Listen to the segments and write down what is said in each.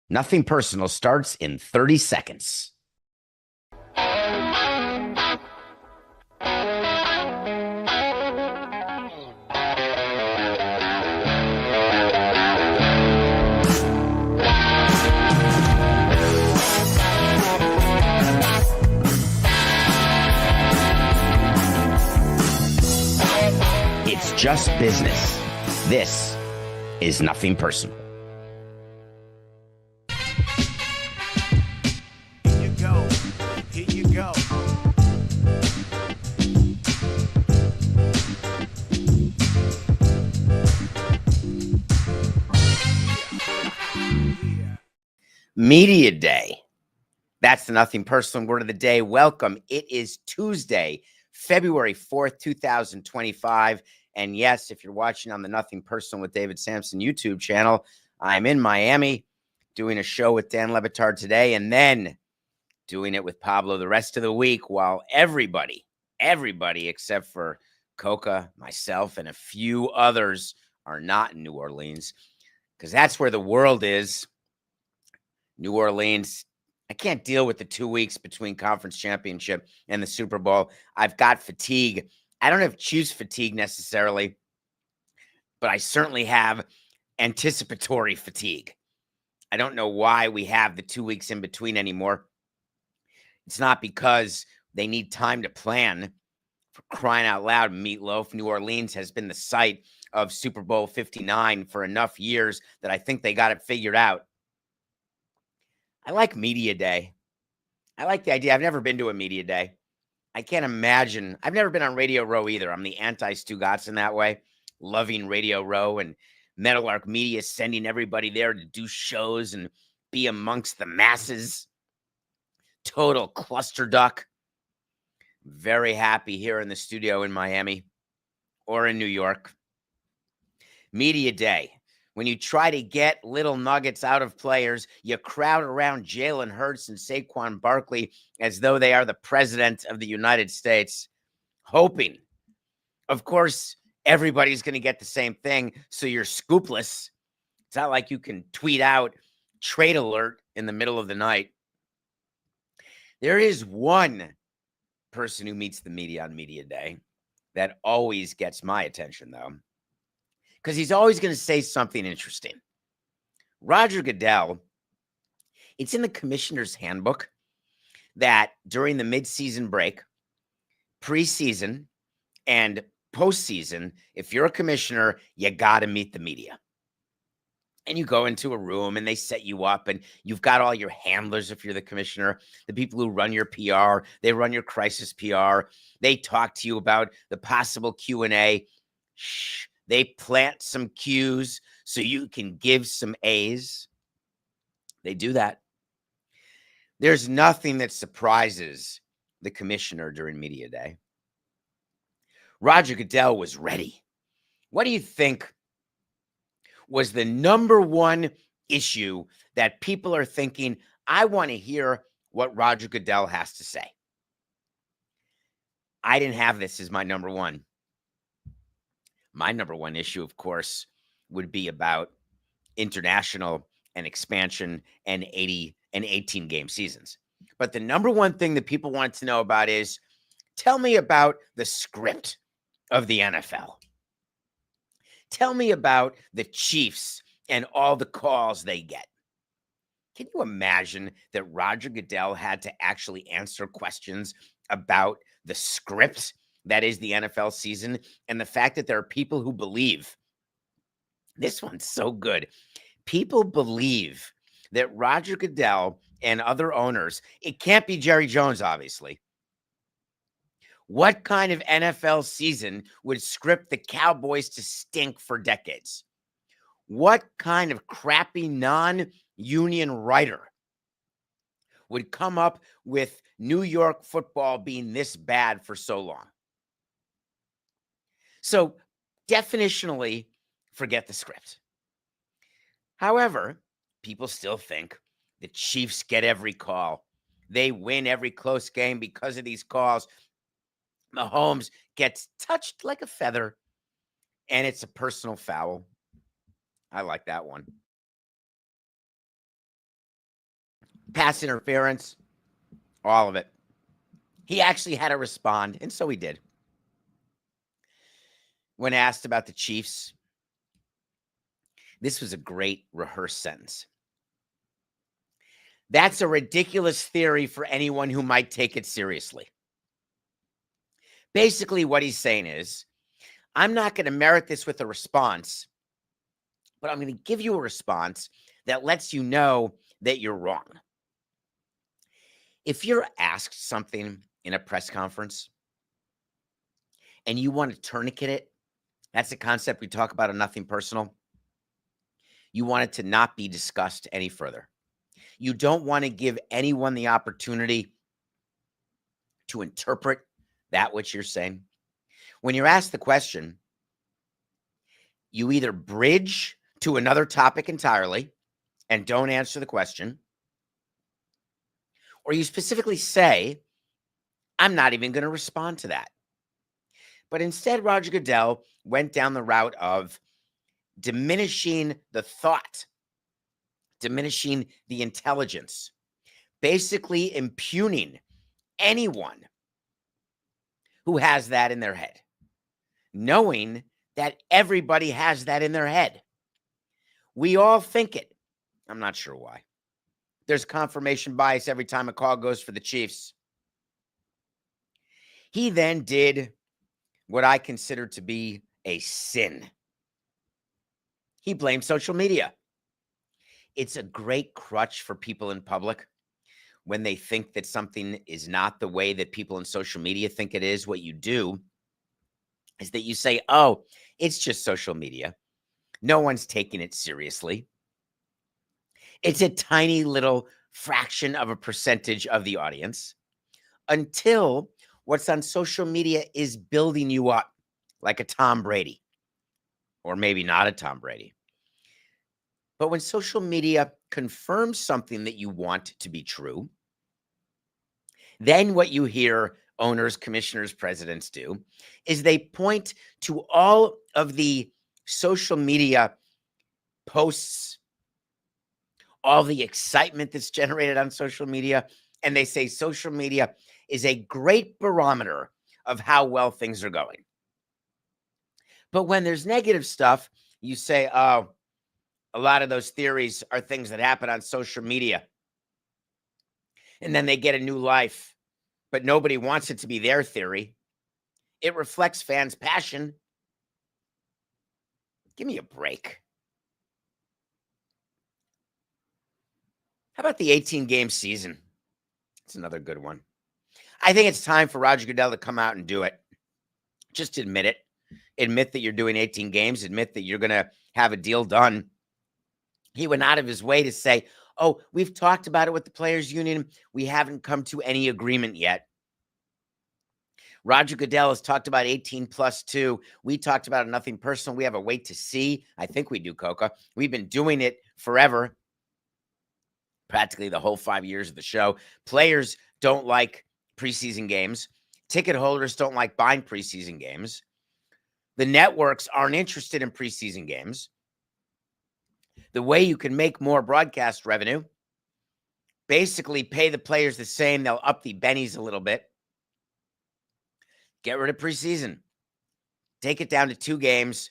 Nothing Personal starts in 30 seconds. It's just business. This is Nothing Personal. Here you go. Here you go. Media Day. That's the Nothing Personal word of the day. Welcome. It is Tuesday, February 4th, 2025. And yes, if you're watching on the Nothing Personal with David Sampson YouTube channel, I'm in Miami doing a show with Dan Le Batard today and then doing it with Pablo the rest of the week while everybody except for Coca, myself, and a few others are not in New Orleans because that's where the world is. New Orleans. I can't deal with the 2 weeks between conference championship and the Super Bowl. I've got fatigue. I don't have Chiefs fatigue necessarily, but I certainly have anticipatory fatigue. I don't know why we have the 2 weeks in between anymore. It's not because they need time to plan. For crying out loud, Meatloaf, New Orleans has been the site of Super Bowl 59 for enough years that I think they got it figured out. I like Media Day. I like the idea. I've never been to a Media Day. I can't imagine. I've never been on Radio Row either. I'm the anti-Stu Gatz in that way, loving Radio Row and Meadowlark Media sending everybody there to do shows and be amongst the masses. Total cluster duck. Very happy here in the studio in Miami or in New York. Media Day. When you try to get little nuggets out of players, you crowd around Jalen Hurts and Saquon Barkley as though they are the president of the United States, hoping. Of course, everybody's going to get the same thing, so you're scoopless. It's not like you can tweet out trade alert in the middle of the night. There is one person who meets the media on Media Day that always gets my attention, though, because he's always going to say something interesting. Roger Goodell, it's in the commissioner's handbook that during the midseason break, preseason, and postseason, if you're a commissioner, you got to meet the media. And you go into a room and they set you up and you've got all your handlers if you're the commissioner, the people who run your PR, they run your crisis PR. They talk to you about the possible Q&A. Shh. They plant some Q's so you can give some A's. They do that. There's nothing that surprises the commissioner during Media Day. Roger Goodell was ready. What do you think was the number one issue that people are thinking, I want to hear what Roger Goodell has to say? I didn't have this as my number one. My number one issue, of course, would be about international and expansion and 80 and 18 game seasons. But the number one thing that people want to know about is, tell me about the script of the NFL. Tell me about the Chiefs and all the calls they get. Can you imagine that Roger Goodell had to actually answer questions about the script that is the NFL season, and the fact that there are people who believe, this one's so good, people believe that Roger Goodell and other owners, it can't be Jerry Jones, obviously. What kind of NFL season would script the Cowboys to stink for decades? What kind of crappy non-union writer would come up with New York football being this bad for so long? So definitionally, forget the script. However, people still think the Chiefs get every call. They win every close game because of these calls. Mahomes gets touched like a feather, and it's a personal foul. I like that one. pass interference, all of it. He actually had to respond, and so he did. When asked about the Chiefs, this was a great rehearsed sentence. That's a ridiculous theory for anyone who might take it seriously. Basically, what he's saying is, I'm not going to merit this with a response, but I'm going to give you a response that lets you know that you're wrong. If you're asked something in a press conference and you want to tourniquet it, that's a concept we talk about in Nothing Personal. You want it to not be discussed any further. You don't want to give anyone the opportunity to interpret that which you're saying. When you're asked the question, you either bridge to another topic entirely and don't answer the question, or you specifically say, I'm not even going to respond to that. But instead, Roger Goodell went down the route of diminishing the thought, diminishing the intelligence, basically impugning anyone who has that in their head, knowing that everybody has that in their head. We all think it. I'm not sure why. There's confirmation bias every time a call goes for the Chiefs. He then did what I consider to be a sin. He blamed social media. It's a great crutch for people in public when they think that something is not the way that people in social media think it is. What you do is that you say, oh, it's just social media. No one's taking it seriously. It's a tiny little fraction of a percentage of the audience until what's on social media is building you up like a Tom Brady, or maybe not a Tom Brady. But when social media confirms something that you want to be true, then what you hear owners, commissioners, presidents do is they point to all of the social media posts, all the excitement that's generated on social media, and they say social media is a great barometer of how well things are going. But when there's negative stuff, you say, oh, a lot of those theories are things that happen on social media. And then they get a new life, but nobody wants it to be their theory. It reflects fans' passion. Give me a break. How about the 18-game season? It's another good one. I think it's time for Roger Goodell to come out and do it. Just admit it. Admit that you're doing 18 games. Admit that you're going to have a deal done. He went out of his way to say, oh, we've talked about it with the players' union. We haven't come to any agreement yet. Roger Goodell has talked about 18 plus 2. We talked about it, Nothing Personal. We have a wait to see. I think we do, Coca. We've been doing it forever, practically the whole 5 years of the show. Players don't like preseason games. Ticket holders don't like buying preseason games. The networks aren't interested in preseason games. The way you can make more broadcast revenue, basically pay the players the same. They'll up the bennies a little bit. Get rid of preseason. Take it down to 2 games.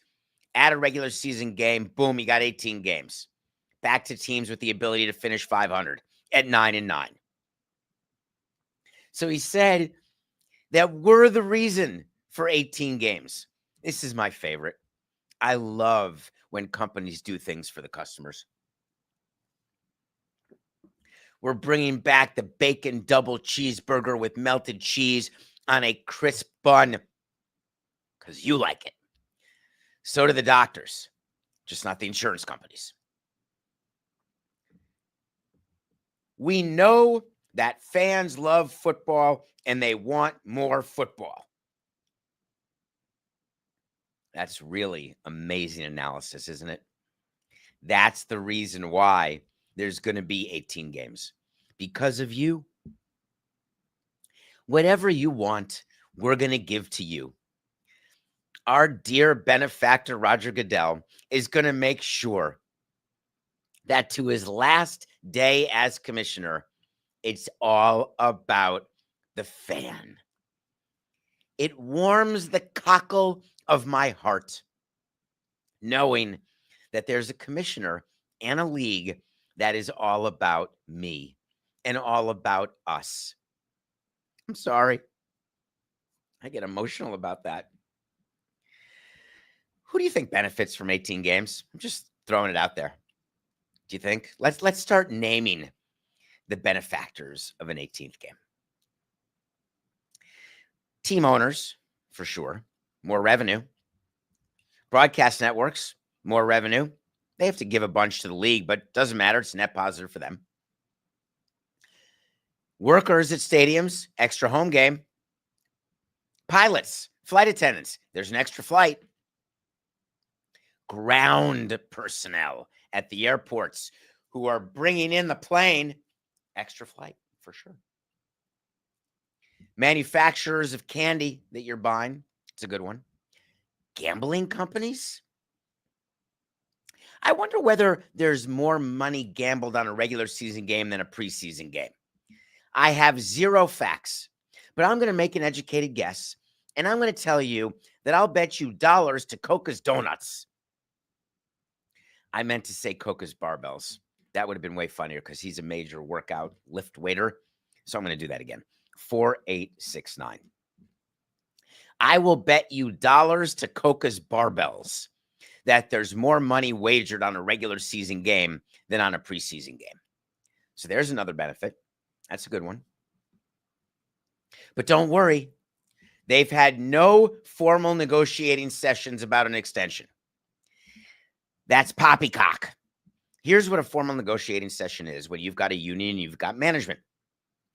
Add a regular season game. Boom, you got 18 games. Back to teams with the ability to finish 500 at 9-9. So he said that we're the reason for 18 games. This is my favorite. I love when companies do things for the customers. We're bringing back the bacon double cheeseburger with melted cheese on a crisp bun because you like it. So do the doctors, just not the insurance companies. We know that fans love football and they want more football. That's really amazing analysis, isn't it? That's the reason why there's going to be 18 games. Because of you. Whatever you want, we're going to give to you. Our dear benefactor, Roger Goodell, is going to make sure that to his last day as commissioner, It's all about the fan. It warms the cockle of my heart knowing that there's a commissioner and a league that is all about me and all about us. I'm sorry. I get emotional about that. Who do you think benefits from 18 games? I'm just throwing it out there. Do you think? Let's start naming the benefactors of an 18th game. Team owners, for sure. More revenue. Broadcast networks, more revenue. They have to give a bunch to the league, but it doesn't matter. It's net positive for them. Workers at stadiums, extra home game. Pilots, flight attendants, there's an extra flight. Ground personnel at the airports who are bringing in the plane, extra flight for sure. Manufacturers of candy that you're buying, it's a good one. Gambling companies. I wonder whether there's more money gambled on a regular season game than a preseason game. I have zero facts, but I'm going to make an educated guess, and I'm going to tell you that I'll bet you dollars to Coca's Donuts. I meant to say Coca's Barbells. That would have been way funnier because he's a major workout lift waiter. So I'm going to do that again. 4869. I will bet you dollars to Coca's Barbells that there's more money wagered on a regular season game than on a preseason game. So there's another benefit. That's a good one. But don't worry. They've had no formal negotiating sessions about an extension. That's poppycock. Here's what a formal negotiating session is when you've got a union, you've got management.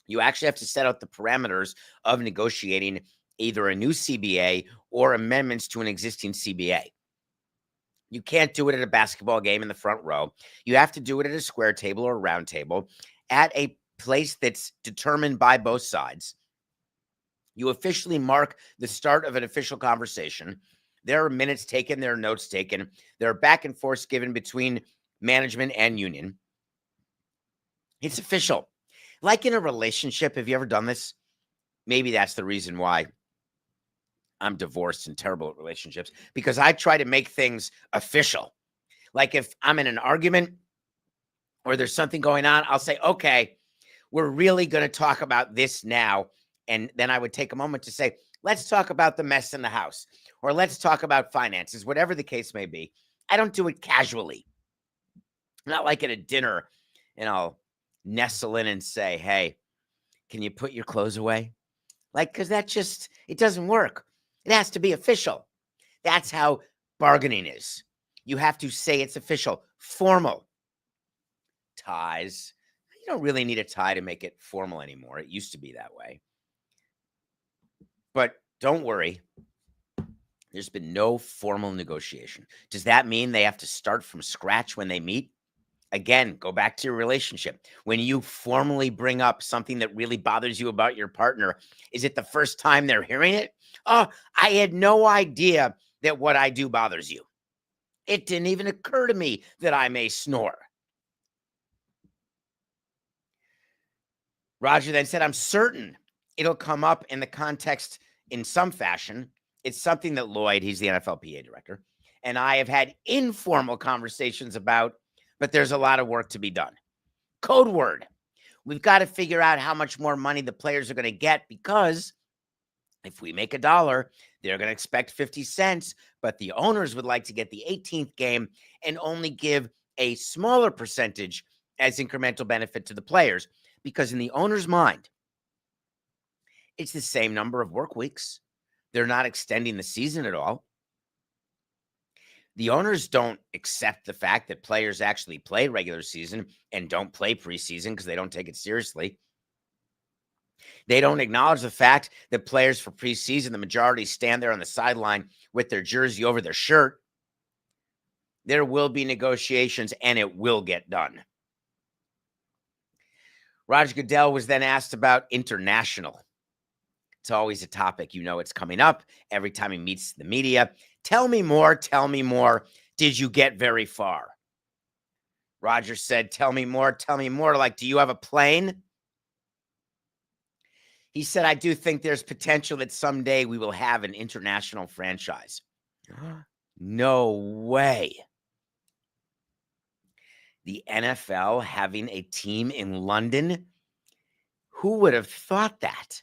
You actually have to set out the parameters of negotiating either a new CBA or amendments to an existing CBA. You can't do it at a basketball game in the front row. You have to do it at a square table or a round table at a place that's determined by both sides. You officially mark the start of an official conversation. There are minutes taken. There are notes taken. There are back and forths given between management and union. It's official. Like in a relationship, have you ever done this? Maybe that's the reason why I'm divorced and terrible at relationships, because I try to make things official. Like if I'm in an argument or there's something going on, I'll say, okay, we're really going to talk about this now. And then I would take a moment to say, let's talk about the mess in the house, or let's talk about finances, whatever the case may be. I don't do it casually. Not like at a dinner and I'll nestle in and say, hey, can you put your clothes away? Like, because that just, it doesn't work. It has to be official. That's how bargaining is. You have to say it's official, formal. Ties. You don't really need a tie to make it formal anymore. It used to be that way. But don't worry. There's been no formal negotiation. Does that mean they have to start from scratch when they meet? Again, go back to your relationship. When you formally bring up something that really bothers you about your partner, is it the first time they're hearing it? Oh, I had no idea that what I do bothers you. It didn't even occur to me that I may snore. Roger then said, I'm certain it'll come up in the context in some fashion. It's something that Lloyd, he's the NFLPA director, and I have had informal conversations about, but there's a lot of work to be done. Code word. We've got to figure out how much more money the players are going to get, because if we make $1, they're going to expect 50 cents, but the owners would like to get the 18th game and only give a smaller percentage as incremental benefit to the players, because in the owner's mind, it's the same number of work weeks. They're not extending the season at all. The owners don't accept the fact that players actually play regular season and don't play preseason because they don't take it seriously. They don't acknowledge the fact that players for preseason, the majority stand there on the sideline with their jersey over their shirt. There will be negotiations and it will get done. Roger Goodell was then asked about international. It's always a topic. You know it's coming up every time he meets the media. Tell me more. Tell me more. Did you get very far? Roger said, tell me more. Tell me more. Like, do you have a plane? He said, I do think there's potential that someday we will have an international franchise. No way. The NFL having a team in London? Who would have thought that?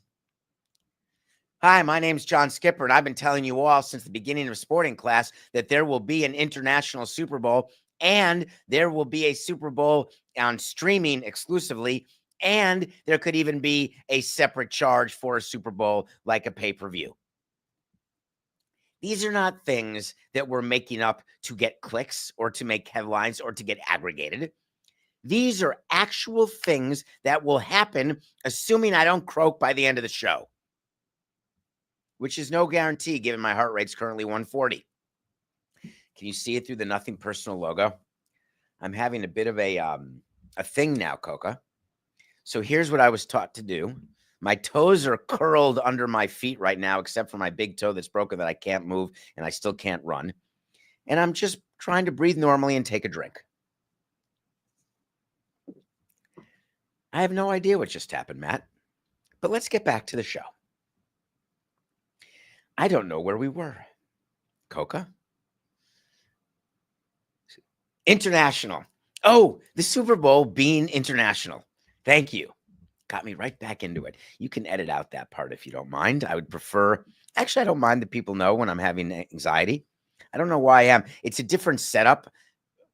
Hi, my name's John Skipper, and I've been telling you all since the beginning of sporting class that there will be an international Super Bowl, and there will be a Super Bowl on streaming exclusively, and there could even be a separate charge for a Super Bowl like a pay-per-view. These are not things that we're making up to get clicks or to make headlines or to get aggregated. These are actual things that will happen, assuming I don't croak by the end of the show, which is no guarantee given my heart rate's currently 140. Can you see it through the Nothing Personal logo? I'm having a bit of a thing now, Coca. So here's what I was taught to do. My toes are curled under my feet right now, except for my big toe that's broken that I can't move and I still can't run. And I'm just trying to breathe normally and take a drink. I have no idea what just happened, Matt. But let's get back to the show. I don't know where we were. Coca? International. Oh, the Super Bowl being international. Thank you. Got me right back into it. You can edit out that part if you don't mind. I would prefer, actually, I don't mind that people know when I'm having anxiety. I don't know why I am. It's a different setup,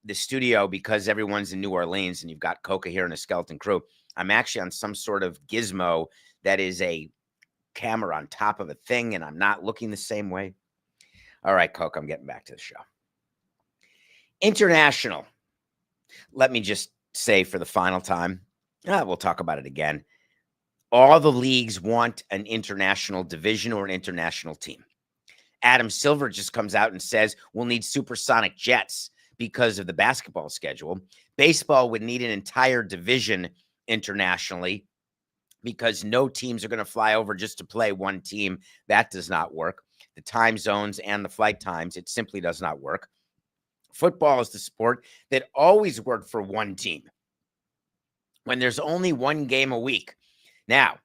the studio, because everyone's in New Orleans and you've got Coca here and a skeleton crew. I'm actually on some sort of gizmo that is a camera on top of a thing, and I'm not looking the same way. All right, Coca, I'm getting back to the show. International. Let me just say for the final time, we'll talk about it again. All the leagues want an international division or an international team. Adam Silver just comes out and says we'll need supersonic jets because of the basketball schedule. Baseball would need an entire division internationally because no teams are going to fly over just to play one team. That does not work. The time zones and the flight times, it simply does not work. Football is the sport that always worked for one team when there's only one game a week. Now,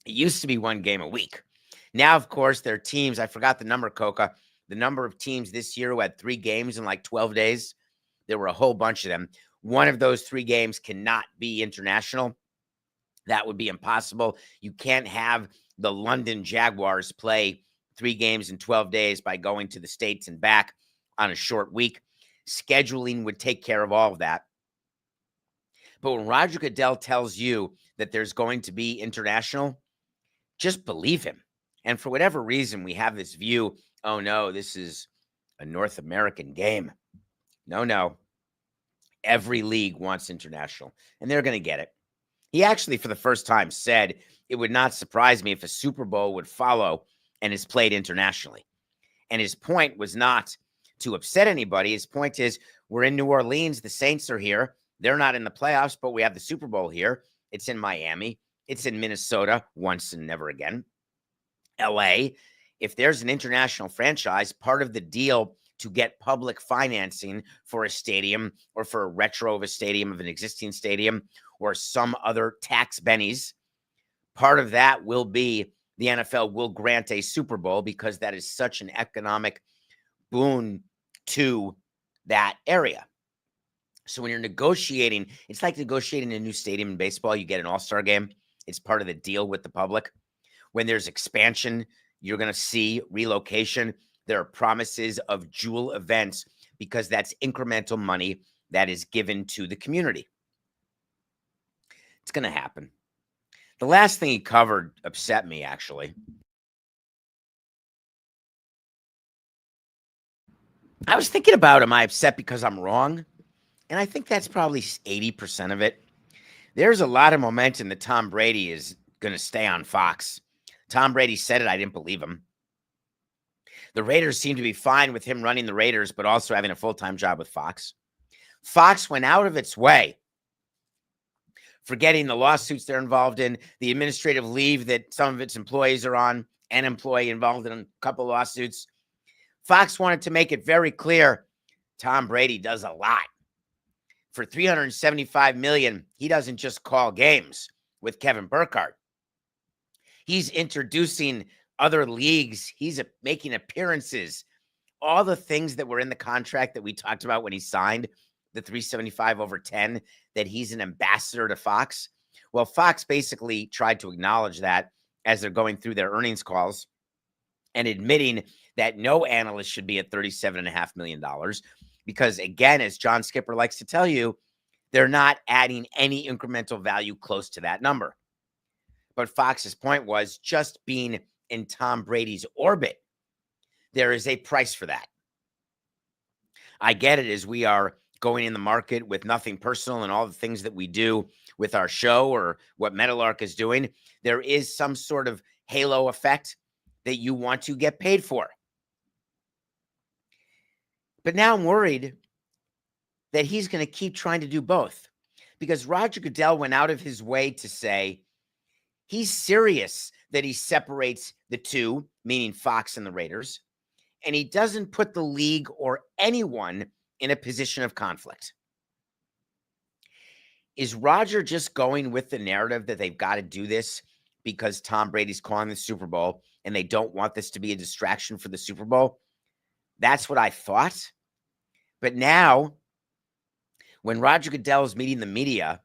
it used to be one game a week. Now, of course, there are teams. I forgot the number, Coca. The number of teams this year who had 3 games in like 12 days. There were a whole bunch of them. One of those 3 games cannot be international. That would be impossible. You can't have the London Jaguars play 3 games in 12 days by going to the States and back on a short week. Scheduling would take care of all of that. But when Roger Goodell tells you that there's going to be international, just believe him. And for whatever reason, we have this view, oh no, this is a North American game. No. Every league wants international, and they're going to get it. He actually, for the first time, said it would not surprise me if a Super Bowl would follow and is played internationally. And his point was not to upset anybody. His point is, we're in New Orleans. The Saints are here. They're not in the playoffs, but we have the Super Bowl here. It's in Miami. It's in Minnesota, once and never again. LA. If there's an international franchise, part of the deal to get public financing for a stadium or for a retro of a stadium, of an existing stadium, or some other tax bennies, part of that will be the NFL will grant a Super Bowl because that is such an economic boon to that area. So when you're negotiating, it's like negotiating a new stadium in baseball. You get an all-star game. It's part of the deal with the public. When there's expansion, you're going to see relocation. There are promises of jewel events because that's incremental money that is given to the community. It's going to happen. The last thing he covered upset me, actually. I was thinking about, am I upset because I'm wrong? And I think that's probably 80% of it. There's a lot of momentum that Tom Brady is going to stay on Fox. Tom Brady said it. I didn't believe him. The Raiders seem to be fine with him running the Raiders, but also having a full-time job with Fox. Fox went out of its way, forgetting the lawsuits they're involved in, the administrative leave that some of its employees are on, an employee involved in a couple lawsuits. Fox wanted to make it very clear Tom Brady does a lot. For $375 million, he doesn't just call games with Kevin Burkhardt. He's introducing other leagues. He's making appearances. All the things that were in the contract that we talked about when he signed the 375 over 10, that he's an ambassador to Fox. Well, Fox basically tried to acknowledge that as they're going through their earnings calls and admitting that no analyst should be at $37.5 million. Because again, as John Skipper likes to tell you, they're not adding any incremental value close to that number. But Fox's point was just being in Tom Brady's orbit, there is a price for that. I get it, as we are going in the market with nothing personal and all the things that we do with our show or what Metalark is doing. There is some sort of halo effect that you want to get paid for. But now I'm worried that he's going to keep trying to do both, because Roger Goodell went out of his way to say he's serious that he separates the two, meaning Fox and the Raiders, and he doesn't put the league or anyone in a position of conflict. Is Roger just going with the narrative that they've got to do this because Tom Brady's calling the Super Bowl and they don't want this to be a distraction for the Super Bowl? That's what I thought. But now, when Roger Goodell is meeting the media,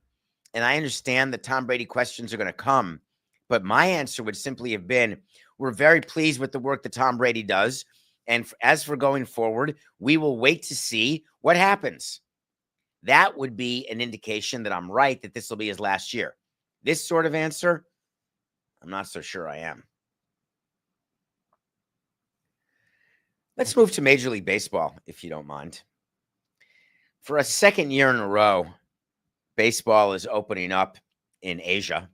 and I understand that Tom Brady questions are going to come, but my answer would simply have been, we're very pleased with the work that Tom Brady does. And as for going forward, we will wait to see what happens. That would be an indication that I'm right, that this will be his last year. This sort of answer, I'm not so sure I am. Let's move to Major League Baseball, if you don't mind. For a second year in a row, baseball is opening up in Asia.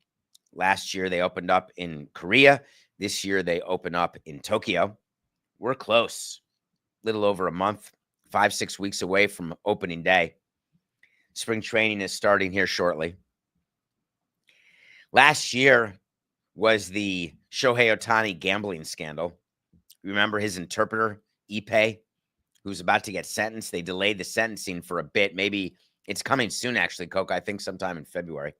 Last year, they opened up in Korea. This year, they open up in Tokyo. We're close, little over a month, 5-6 weeks away from opening day. Spring training is starting here shortly. Last year was the Shohei Ohtani gambling scandal. Remember his interpreter, Ipe, who's about to get sentenced? They delayed the sentencing for a bit. Maybe it's coming soon, actually, Coke. I think sometime in February.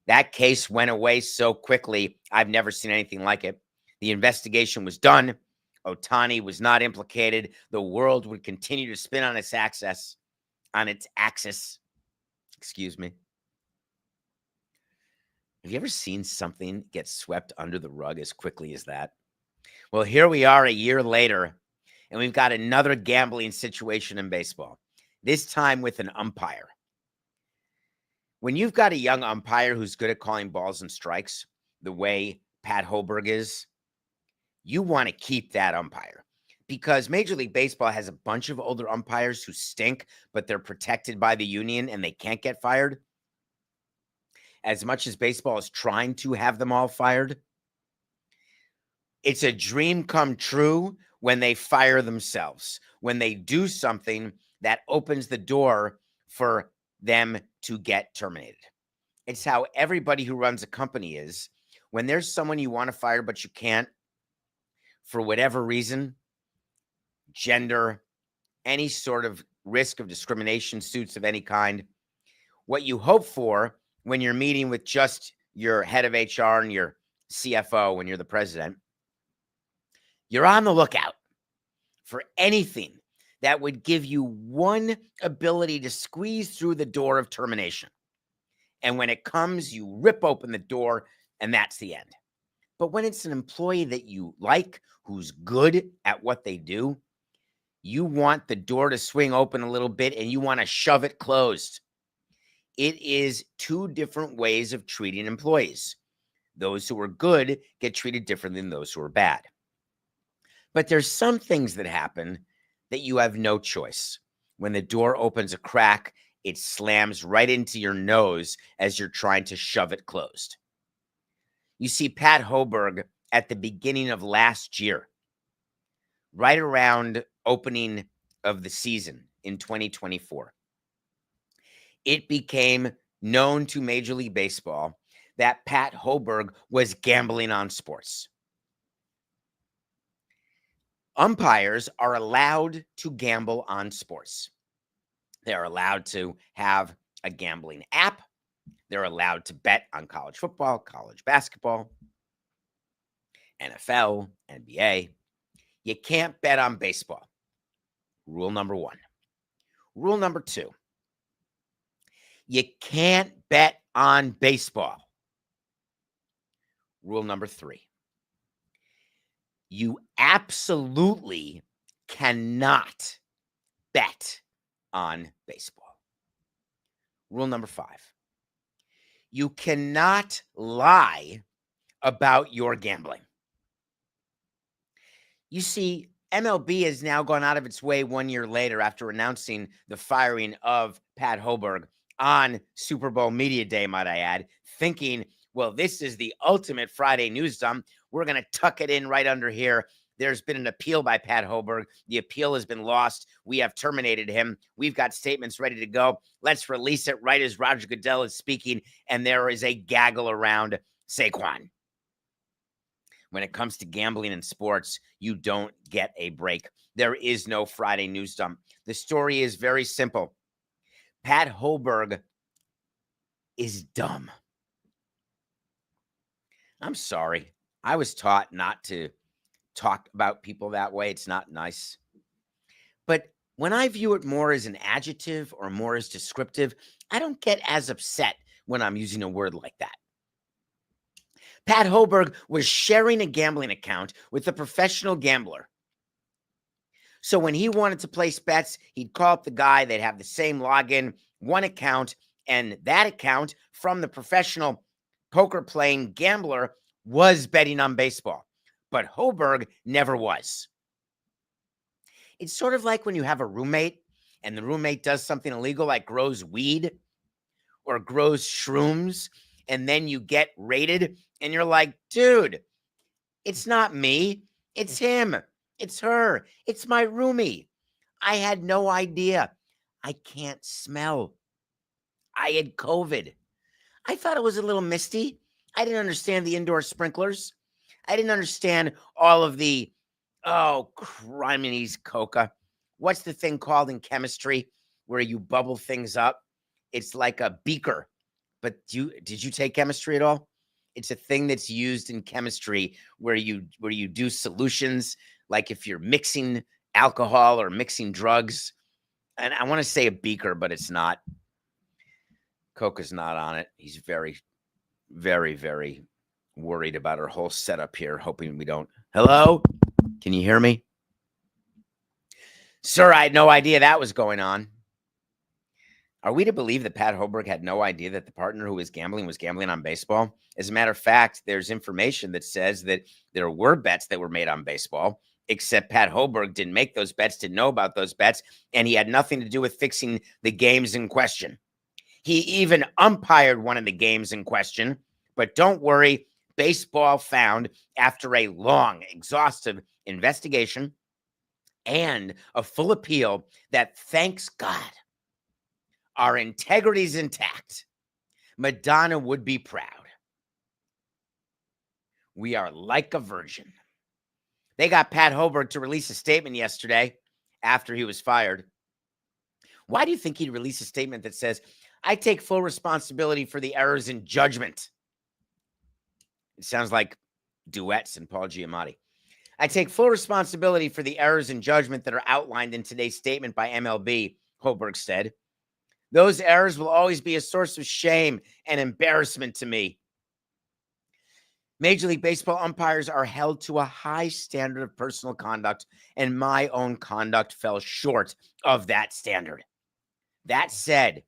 That case went away so quickly, I've never seen anything like it. The investigation was done. Ohtani was not implicated. The world would continue to spin on its axis. Excuse me. Have you ever seen something get swept under the rug as quickly as that? Well, here we are a year later, and we've got another gambling situation in baseball, this time with an umpire. When you've got a young umpire who's good at calling balls and strikes, the way Pat Hoberg is, you want to keep that umpire, because Major League Baseball has a bunch of older umpires who stink, but they're protected by the union and they can't get fired. As much as baseball is trying to have them all fired, it's a dream come true when they fire themselves, when they do something that opens the door for them to get terminated. It's how everybody who runs a company is. When there's someone you want to fire, but you can't, for whatever reason, gender, any sort of risk of discrimination suits of any kind, what you hope for when you're meeting with just your head of HR and your CFO, when you're the president, you're on the lookout for anything that would give you one ability to squeeze through the door of termination. And when it comes, you rip open the door, and that's the end. But when it's an employee that you like, who's good at what they do, you want the door to swing open a little bit and you want to shove it closed. It is two different ways of treating employees. Those who are good get treated differently than those who are bad. But there's some things that happen that you have no choice. When the door opens a crack, it slams right into your nose as you're trying to shove it closed. You see Pat Hoberg at the beginning of last year, right around opening of the season in 2024. It became known to Major League Baseball that Pat Hoberg was gambling on sports. Umpires are allowed to gamble on sports. They're allowed to have a gambling app. They're allowed to bet on college football, college basketball. NFL, NBA, you can't bet on baseball. Rule number 1. Rule number 2, you can't bet on baseball. Rule number 3, you absolutely cannot bet on baseball. Rule number 5, you cannot lie about your gambling. You see, MLB has now gone out of its way 1 year later after announcing the firing of Pat Hoiberg on Super Bowl Media Day, might I add, thinking, well, this is the ultimate Friday news dump. We're going to tuck it in right under here. There's been an appeal by Pat Hoiberg. The appeal has been lost. We have terminated him. We've got statements ready to go. Let's release it right as Roger Goodell is speaking, and there is a gaggle around Saquon. When it comes to gambling and sports, you don't get a break. There is no Friday news dump. The story is very simple. Pat Hoiberg is dumb. I'm sorry. I was taught not to talk about people that way. It's not nice. But when I view it more as an adjective or more as descriptive, I don't get as upset when I'm using a word like that. Pat Hoiberg was sharing a gambling account with a professional gambler. So when he wanted to place bets, he'd call up the guy. They'd have the same login, one account, and that account from the professional poker-playing gambler was betting on baseball. But Hoiberg never was. It's sort of like when you have a roommate and the roommate does something illegal like grows weed or grows shrooms, and then you get raided and you're like, dude, it's not me. It's him. It's her. It's my roomie. I had no idea. I can't smell. I had COVID. I thought it was a little misty. I didn't understand the indoor sprinklers. I didn't understand all of the, criminies coca. What's the thing called in chemistry where you bubble things up? It's like a beaker. But did you take chemistry at all? It's a thing that's used in chemistry where you do solutions, like if you're mixing alcohol or mixing drugs. And I want to say a beaker, but it's not. Coca's not on it. He's very, very, very worried about our whole setup here, hoping we don't. Hello? Can you hear me? Sir, I had no idea that was going on. Are we to believe that Pat Hoiberg had no idea that the partner who was gambling on baseball? As a matter of fact, there's information that says that there were bets that were made on baseball, except Pat Hoiberg didn't make those bets, didn't know about those bets, and he had nothing to do with fixing the games in question. He even umpired one of the games in question, but don't worry, baseball found, after a long, exhaustive investigation and a full appeal, that, thanks God, our integrity is intact. Madonna would be proud. We are like a virgin. They got Pat Hoiberg to release a statement yesterday after he was fired. Why do you think he'd release a statement that says, I take full responsibility for the errors in judgment? It sounds like duets and Paul Giamatti. I take full responsibility for the errors in judgment that are outlined in today's statement by MLB, Hoiberg said. Those errors will always be a source of shame and embarrassment to me. Major League Baseball umpires are held to a high standard of personal conduct, and my own conduct fell short of that standard. That said,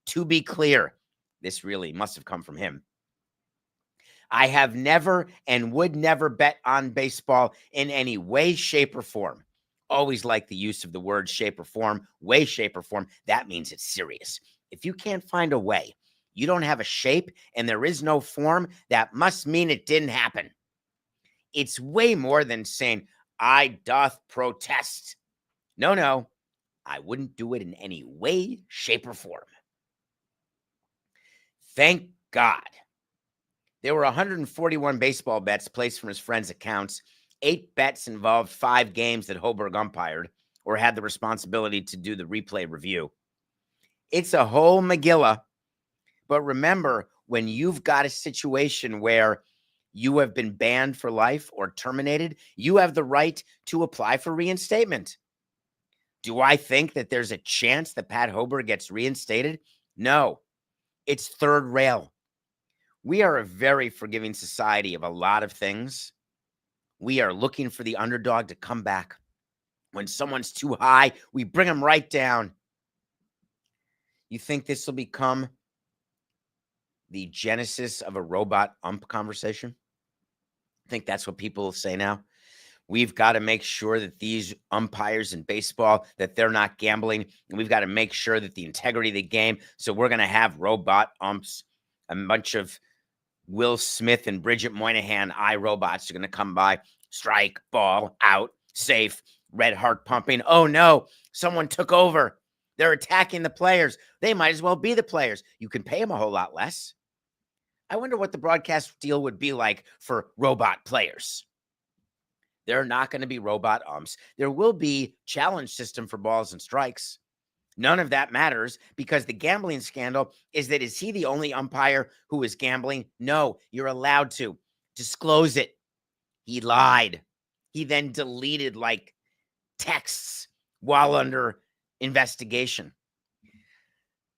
to be clear, this really must have come from him. I have never and would never bet on baseball in any way, shape, or form. Always like the use of the word shape or form, way, shape, or form. That means it's serious. If you can't find a way, you don't have a shape, and there is no form, that must mean it didn't happen. It's way more than saying, I doth protest. No, I wouldn't do it in any way, shape, or form. Thank God. There were 141 baseball bets placed from his friends' accounts. 8 bets involved 5 games that Hoiberg umpired or had the responsibility to do the replay review. It's a whole Megillah. But remember, when you've got a situation where you have been banned for life or terminated, you have the right to apply for reinstatement. Do I think that there's a chance that Pat Hober gets reinstated? No, it's third rail. We are a very forgiving society of a lot of things. We are looking for the underdog to come back. When someone's too high, we bring them right down. You think this will become the genesis of a robot ump conversation? I think that's what people will say now. We've got to make sure that these umpires in baseball, that they're not gambling. And we've got to make sure that the integrity of the game. So we're going to have robot umps, a bunch of Will Smith and Bridget Moynihan iRobots are going to come by. Strike, ball, out, safe, red heart pumping. Oh no, someone took over. They're attacking the players. They might as well be the players. You can pay them a whole lot less. I wonder what the broadcast deal would be like for robot players. There are not going to be robot umps. There will be challenge system for balls and strikes. None of that matters because the gambling scandal is that, is he the only umpire who is gambling? No, you're allowed to disclose it. He lied. He then deleted like texts while under investigation.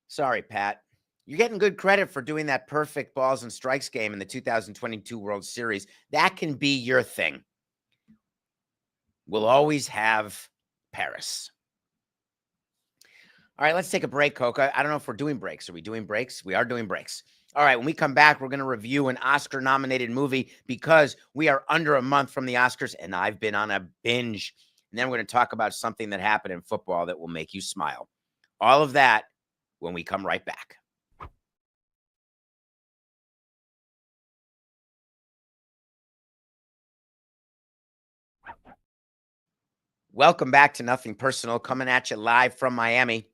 Sorry, Pat. You're getting good credit for doing that perfect balls and strikes game in the 2022 World Series. That can be your thing. We'll always have Paris. All right, let's take a break, Coca. I don't know if we're doing breaks. Are we doing breaks? We are doing breaks. All right, when we come back, we're going to review an Oscar-nominated movie because we are under a month from the Oscars, and I've been on a binge. And then we're going to talk about something that happened in football that will make you smile. All of that when we come right back. Welcome back to Nothing Personal, coming at you live from Miami.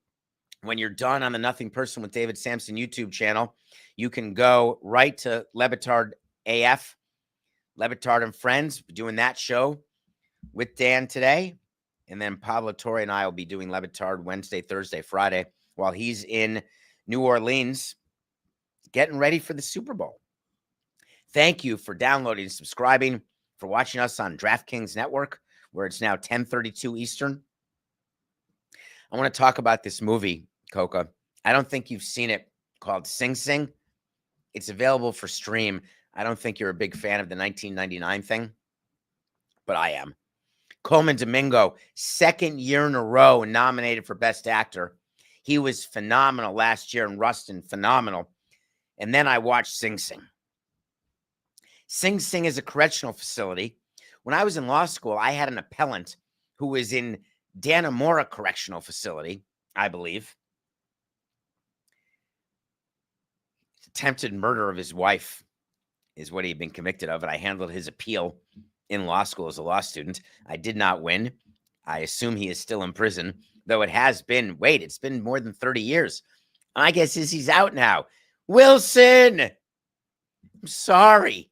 When you're done on the Nothing Personal with David Sampson YouTube channel, you can go right to Lebitard AF, Lebitard and Friends, doing that show with Dan today. And then Pablo Torre and I will be doing Lebitard Wednesday, Thursday, Friday, while he's in New Orleans getting ready for the Super Bowl. Thank you for downloading and subscribing, for watching us on DraftKings Network, where it's now 10:32 Eastern. I want to talk about this movie, Coca. I don't think you've seen it, called Sing Sing. It's available for stream. I don't think you're a big fan of the 1999 thing, but I am. Coleman Domingo, second year in a row nominated for Best Actor. He was phenomenal last year in Rustin, phenomenal. And then I watched Sing Sing. Sing Sing is a correctional facility. When I was in law school, I had an appellant who was in Dannemora Correctional Facility, I believe. Attempted murder of his wife is what he'd been convicted of, and I handled his appeal in law school as a law student. I did not win. I assume he is still in prison, though it has been, it's been more than 30 years. My guess is he's out now. Wilson! I'm sorry.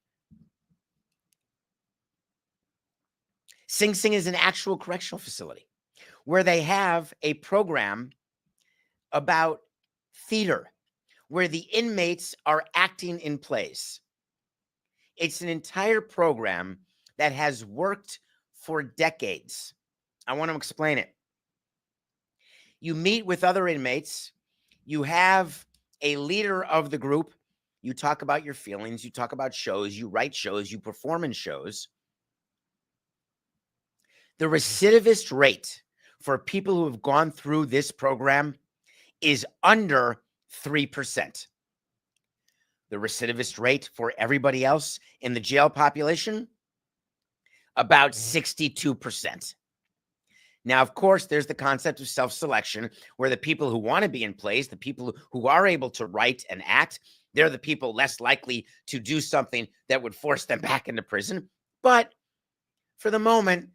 Sing Sing is an actual correctional facility where they have a program about theater, where the inmates are acting in plays. It's an entire program that has worked for decades. I want to explain it. You meet with other inmates. You have a leader of the group. You talk about your feelings. You talk about shows. You write shows. You perform in shows. The recidivist rate for people who have gone through this program is under 3%. The recidivist rate for everybody else in the jail population, about 62%. Now, of course, there's the concept of self-selection, where the people who want to be in plays, the people who are able to write and act, they're the people less likely to do something that would force them back into prison. But for the moment,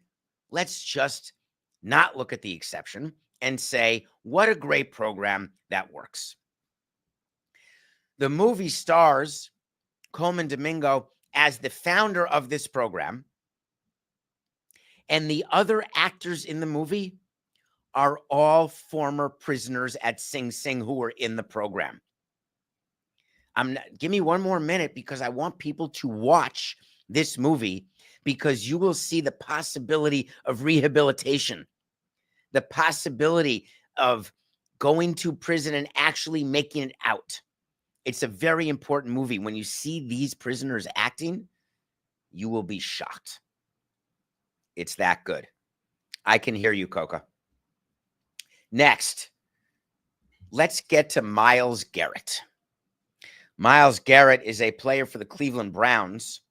let's just not look at the exception and say, what a great program that works. The movie stars Coleman Domingo as the founder of this program, and the other actors in the movie are all former prisoners at Sing Sing who were in the program. Give me one more minute because I want people to watch this movie because you will see the possibility of rehabilitation, the possibility of going to prison and actually making it out. It's a very important movie. When you see these prisoners acting, you will be shocked. It's that good. I can hear you, Coca. Next, let's get to Myles Garrett. Myles Garrett is a player for the Cleveland Browns.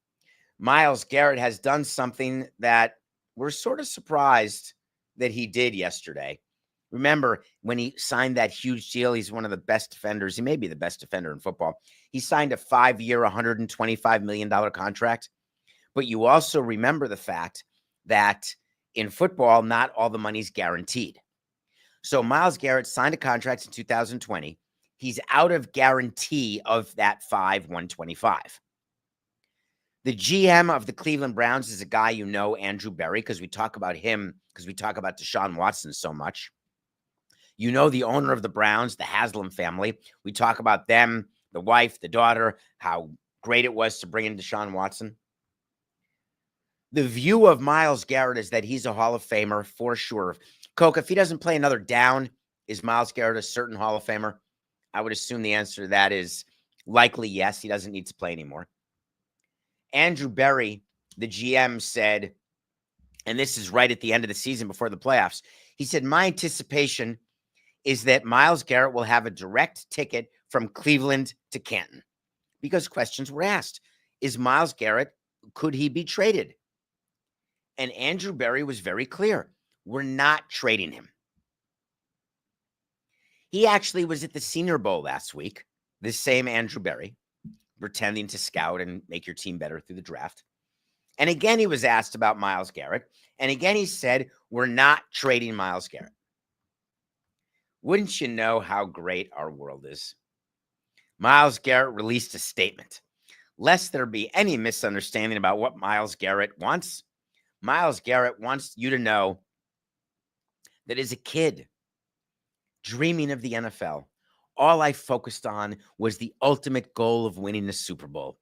Myles Garrett has done something that we're sort of surprised that he did yesterday. Remember, when he signed that huge deal, he's one of the best defenders. He may be the best defender in football. He signed a 5-year, $125 million contract. But you also remember the fact that in football, not all the money's guaranteed. So Myles Garrett signed a contract in 2020. He's out of guarantee of that 125. The GM of the Cleveland Browns is a guy you know, Andrew Berry, because we talk about him, because we talk about Deshaun Watson so much. You know the owner of the Browns, the Haslam family. We talk about them, the wife, the daughter, how great it was to bring in Deshaun Watson. The view of Myles Garrett is that he's a Hall of Famer for sure. Coke, if he doesn't play another down, is Myles Garrett a certain Hall of Famer? I would assume the answer to that is likely yes. He doesn't need to play anymore. Andrew Berry, the GM, said, and this is right at the end of the season before the playoffs, he said, my anticipation is that Myles Garrett will have a direct ticket from Cleveland to Canton, because questions were asked. Is Myles Garrett, could he be traded? And Andrew Berry was very clear. We're not trading him. He actually was at the Senior Bowl last week, this same Andrew Berry, pretending to scout and make your team better through the draft. And again, he was asked about Myles Garrett. And again, he said, we're not trading Myles Garrett. Wouldn't you know how great our world is? Myles Garrett released a statement. Lest there be any misunderstanding about what Myles Garrett wants, Myles Garrett wants you to know that as a kid, dreaming of the NFL, all I focused on was the ultimate goal of winning the Super Bowl.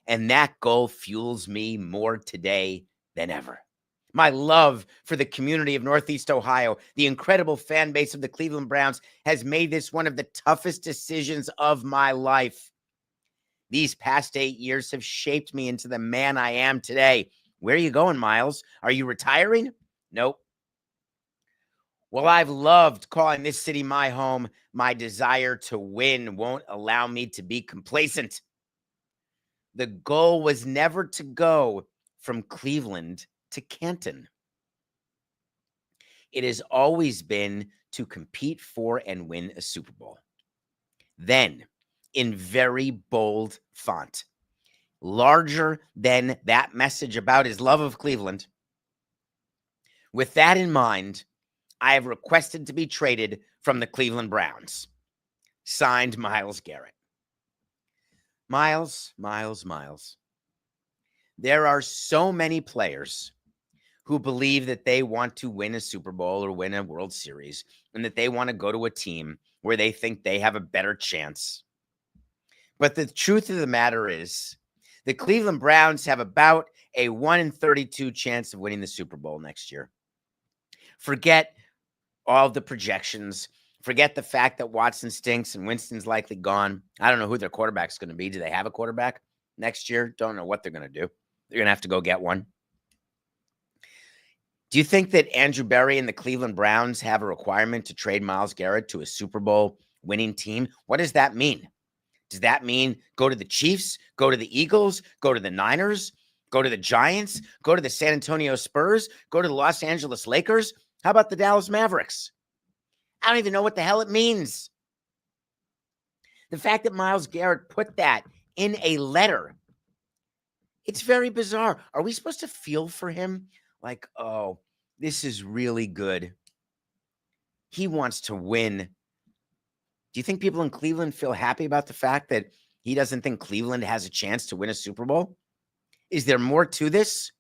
And that goal fuels me more today than ever. My love for the community of Northeast Ohio, the incredible fan base of the Cleveland Browns, has made this one of the toughest decisions of my life. These past 8 years have shaped me into the man I am today. Where are you going, Myles? Are you retiring? Nope. Well, I've loved calling this city my home. My desire to win won't allow me to be complacent. The goal was never to go from Cleveland to Canton. It has always been to compete for and win a Super Bowl. Then, in very bold font, larger than that message about his love of Cleveland, with that in mind, I have requested to be traded from the Cleveland Browns. Signed, Myles Garrett. Myles. There are so many players who believe that they want to win a Super Bowl or win a World Series and that they want to go to a team where they think they have a better chance. But the truth of the matter is the Cleveland Browns have about a 1 in 32 chance of winning the Super Bowl next year. Forget all of the projections. Forget the fact that Watson stinks and Winston's likely gone. I don't know who their quarterback's going to be. Do they have a quarterback next year? Don't know what they're going to do. They're going to have to go get one. Do you think that Andrew Berry and the Cleveland Browns have a requirement to trade Myles Garrett to a Super Bowl winning team? What does that mean? Does that mean go to the Chiefs, go to the Eagles, go to the Niners, go to the Giants, go to the San Antonio Spurs, go to the Los Angeles Lakers? How about the Dallas Mavericks? I don't even know what the hell it means. The fact that Myles Garrett put that in a letter, it's very bizarre. Are we supposed to feel for him? Like, oh, this is really good. He wants to win. Do you think people in Cleveland feel happy about the fact that he doesn't think Cleveland has a chance to win a Super Bowl? Is there more to this?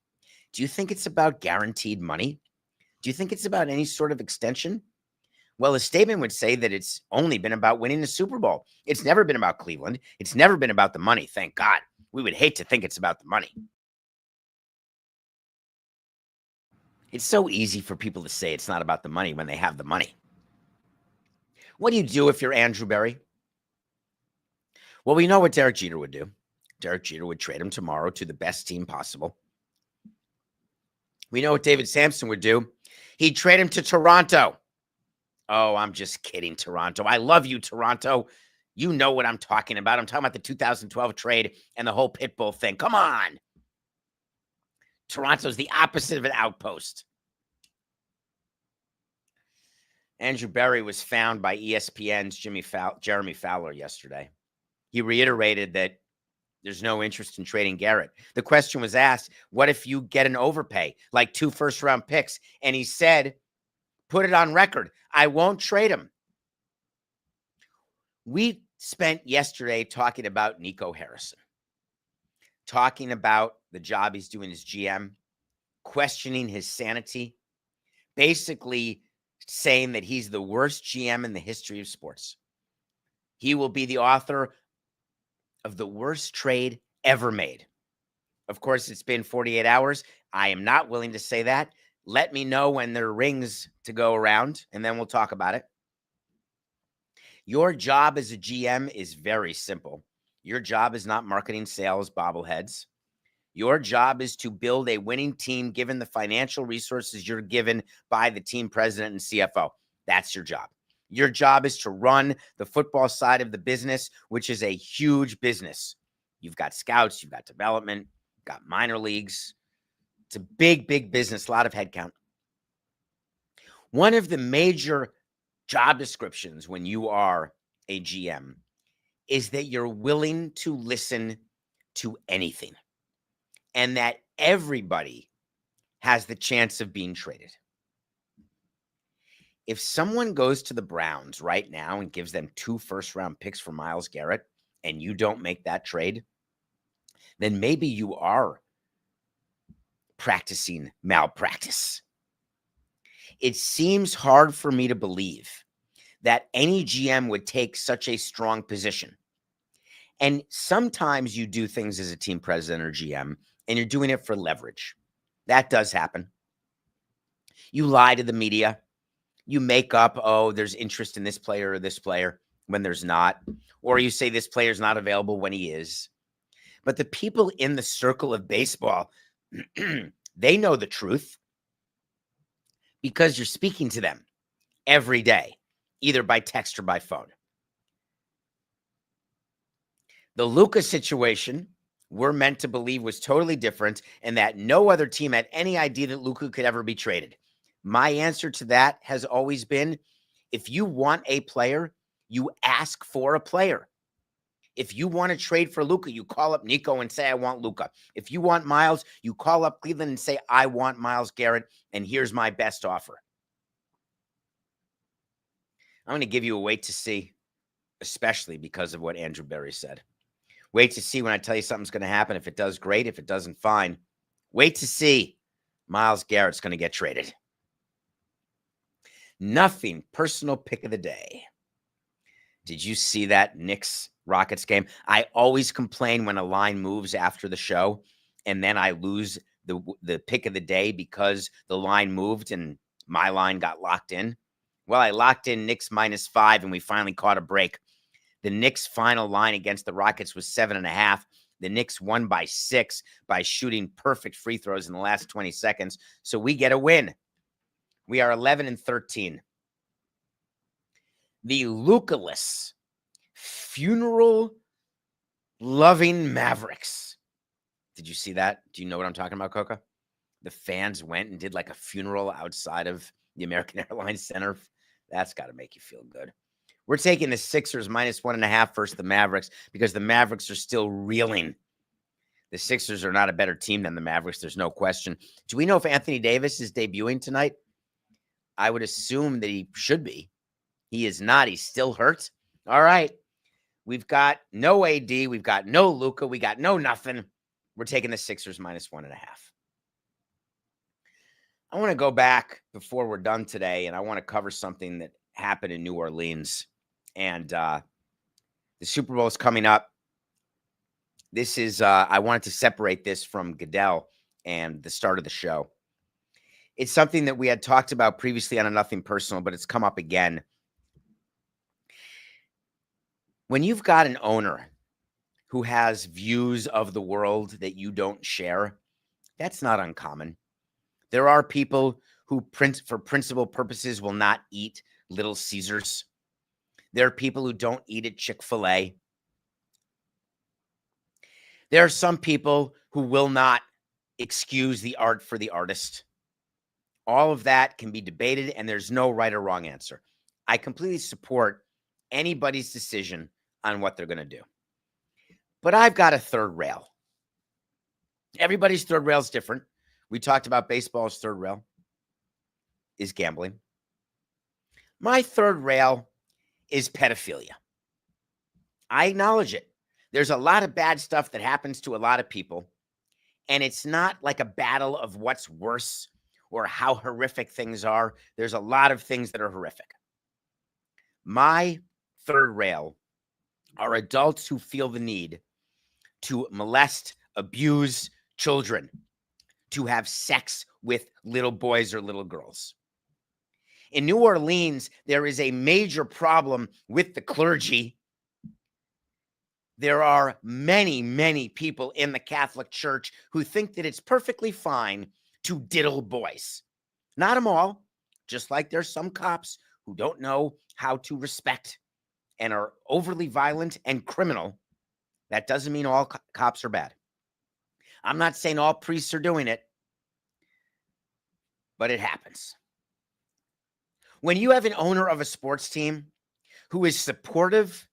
Do you think it's about guaranteed money? Do you think it's about any sort of extension? Well, a statement would say that it's only been about winning the Super Bowl. It's never been about Cleveland. It's never been about the money. Thank God. We would hate to think it's about the money. It's so easy for people to say it's not about the money when they have the money. What do you do if you're Andrew Berry? Well, we know what Derek Jeter would do. Derek Jeter would trade him tomorrow to the best team possible. We know what David Sampson would do. He'd trade him to Toronto. Oh, I'm just kidding, Toronto. I love you, Toronto. You know what I'm talking about. I'm talking about the 2012 trade and the whole Pitbull thing. Come on. Toronto's the opposite of an outpost. Andrew Berry was found by ESPN's Jeremy Fowler yesterday. He reiterated that there's no interest in trading Garrett. The question was asked, what if you get an overpay, like 2 first-round picks? And he said, put it on record, I won't trade him. We spent yesterday talking about Nico Harrison, talking about the job he's doing as GM, questioning his sanity, basically saying that he's the worst GM in the history of sports. He will be the author of the worst trade ever made. Of course, it's been 48 hours. I am not willing to say that. Let me know when there are rings to go around, and then we'll talk about it. Your job as a GM is very simple. Your job is not marketing, sales, bobbleheads. Your job is to build a winning team given the financial resources you're given by the team president and CFO. That's your job. Your job is to run the football side of the business, which is a huge business. You've got scouts, you've got development, you've got minor leagues. It's a big, big business, a lot of headcount. One of the major job descriptions when you are a GM is that you're willing to listen to anything and that everybody has the chance of being traded. If someone goes to the Browns right now and gives them 2 first-round picks for Myles Garrett and you don't make that trade, then maybe you are practicing malpractice. It seems hard for me to believe that any GM would take such a strong position. And sometimes you do things as a team president or GM, and you're doing it for leverage. That does happen. You lie to the media. You make up, oh, there's interest in this player or this player when there's not. Or you say this player's not available when he is. But the people in the circle of baseball, they know the truth because you're speaking to them every day, either by text or by phone. The Luka situation, we're meant to believe, was totally different and that no other team had any idea that Luka could ever be traded. My answer to that has always been, if you want a player, you ask for a player. If you want to trade for Luka, you call up Nico and say, I want Luka. If you want Myles, you call up Cleveland and say, I want Myles Garrett, and here's my best offer. I'm going to give you a wait to see, especially because of what Andrew Berry said. Wait to see when I tell you something's going to happen. If it does, great. If it doesn't, fine. Wait to see. Myles Garrett's going to get traded. Nothing. Personal pick of the day. Did you see that Knicks-Rockets game? I always complain when a line moves after the show, and then I lose the pick of the day because the line moved and my line got locked in. Well, I locked in Knicks -5, and we finally caught a break. The Knicks' final line against the Rockets was 7.5. The Knicks won by 6 by shooting perfect free throws in the last 20 seconds. So we get a win. We are 11-13. The Luka-less, funeral-loving Mavericks. Did you see that? Do you know what I'm talking about, Coca? The fans went and did like a funeral outside of the American Airlines Center. That's got to make you feel good. We're taking the Sixers -1.5 versus the Mavericks because the Mavericks are still reeling. The Sixers are not a better team than the Mavericks. There's no question. Do we know if Anthony Davis is debuting tonight? I would assume that he should be. He is not. He's still hurt. All right. We've got no AD. We've got no Luka. We got no nothing. We're taking the Sixers -1.5. I want to go back before we're done today, and I want to cover something that happened in New Orleans. And the Super Bowl is coming up. This is, I wanted to separate this from Goodell and the start of the show. It's something that we had talked about previously on a Nothing Personal, but it's come up again. When you've got an owner who has views of the world that you don't share, that's not uncommon. There are people who, for principal purposes, will not eat Little Caesars. There are people who don't eat at Chick-fil-A. There are some people who will not excuse the art for the artist. All of that can be debated, and there's no right or wrong answer. I completely support anybody's decision on what they're going to do. But I've got a third rail. Everybody's third rail is different. We talked about baseball's third rail is gambling. My third rail is pedophilia. I acknowledge it. There's a lot of bad stuff that happens to a lot of people, and it's not like a battle of what's worse or how horrific things are. There's a lot of things that are horrific. My third rail are adults who feel the need to molest, abuse children, to have sex with little boys or little girls. In New Orleans, there is a major problem with the clergy. There are many, many people in the Catholic Church who think that it's perfectly fine to diddle boys. Not them all, just like there's some cops who don't know how to respect and are overly violent and criminal. That doesn't mean all cops are bad. I'm not saying all priests are doing it, but it happens. When you have an owner of a sports team who is supportive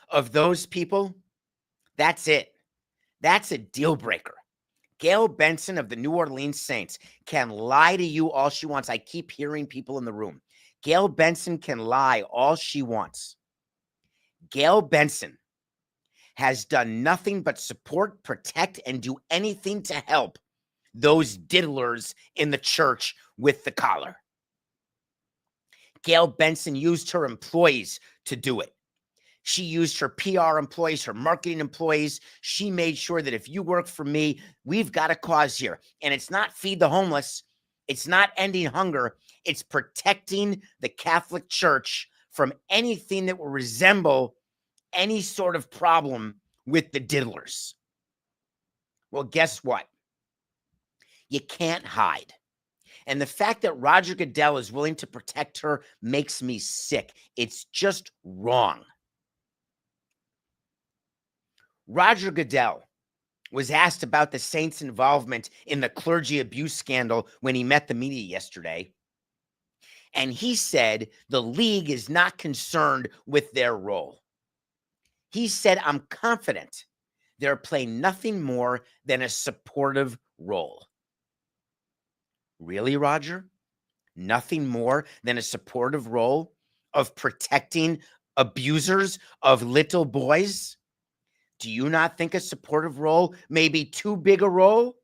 of those people, that's it. That's a deal breaker. Gail Benson of the New Orleans Saints can lie to you all she wants. I keep hearing people in the room. Gail Benson can lie all she wants. Gail Benson has done nothing but support, protect, and do anything to help those diddlers in the church with the collar. Gail Benson used her employees to do it. She used her PR employees, her marketing employees. She made sure that if you work for me, we've got a cause here. And it's not feed the homeless. It's not ending hunger. It's protecting the Catholic Church from anything that will resemble any sort of problem with the diddlers. Well, guess what? You can't hide. And the fact that Roger Goodell is willing to protect her makes me sick. It's just wrong. Roger Goodell was asked about the Saints' involvement in the clergy abuse scandal when he met the media yesterday. And he said the league is not concerned with their role. He said, I'm confident they're playing nothing more than a supportive role. Really, Roger? Nothing more than a supportive role of protecting abusers of little boys? Do you not think a supportive role may be too big a role?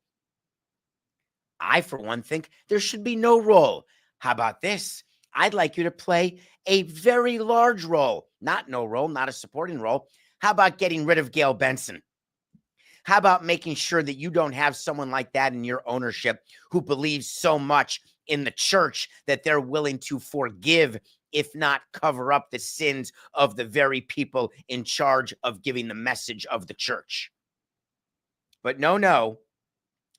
I, for one, think there should be no role. How about this? I'd like you to play a very large role. Not no role, not a supporting role. How about getting rid of Gail Benson? How about making sure that you don't have someone like that in your ownership who believes so much in the church that they're willing to forgive, if not cover up, the sins of the very people in charge of giving the message of the church? But no.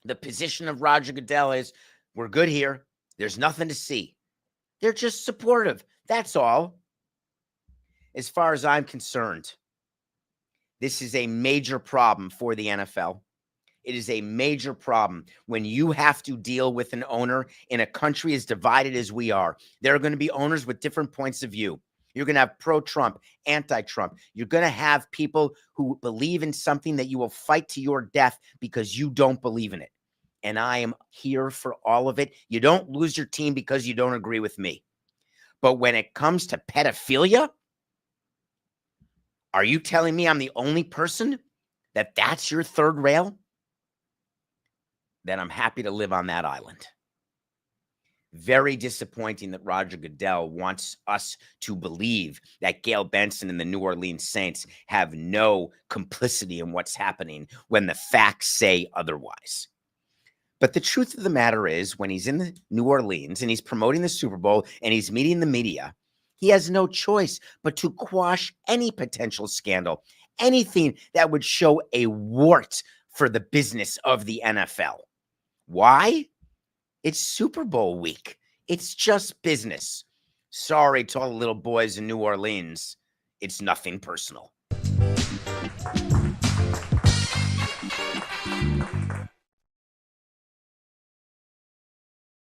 The position of Roger Goodell is, we're good here. There's nothing to see. They're just supportive. That's all. As far as I'm concerned, this is a major problem for the NFL. It is a major problem when you have to deal with an owner in a country as divided as we are. There are going to be owners with different points of view. You're going to have pro-Trump, anti-Trump. You're going to have people who believe in something that you will fight to your death because you don't believe in it. And I am here for all of it. You don't lose your team because you don't agree with me. But when it comes to pedophilia, are you telling me I'm the only person that's your third rail? Then I'm happy to live on that island. Very disappointing that Roger Goodell wants us to believe that Gail Benson and the New Orleans Saints have no complicity in what's happening when the facts say otherwise. But the truth of the matter is, when he's in New Orleans and he's promoting the Super Bowl and he's meeting the media, he has no choice but to quash any potential scandal, anything that would show a wart for the business of the NFL. Why? It's Super Bowl week. It's just business. Sorry to all the little boys in New Orleans. It's nothing personal.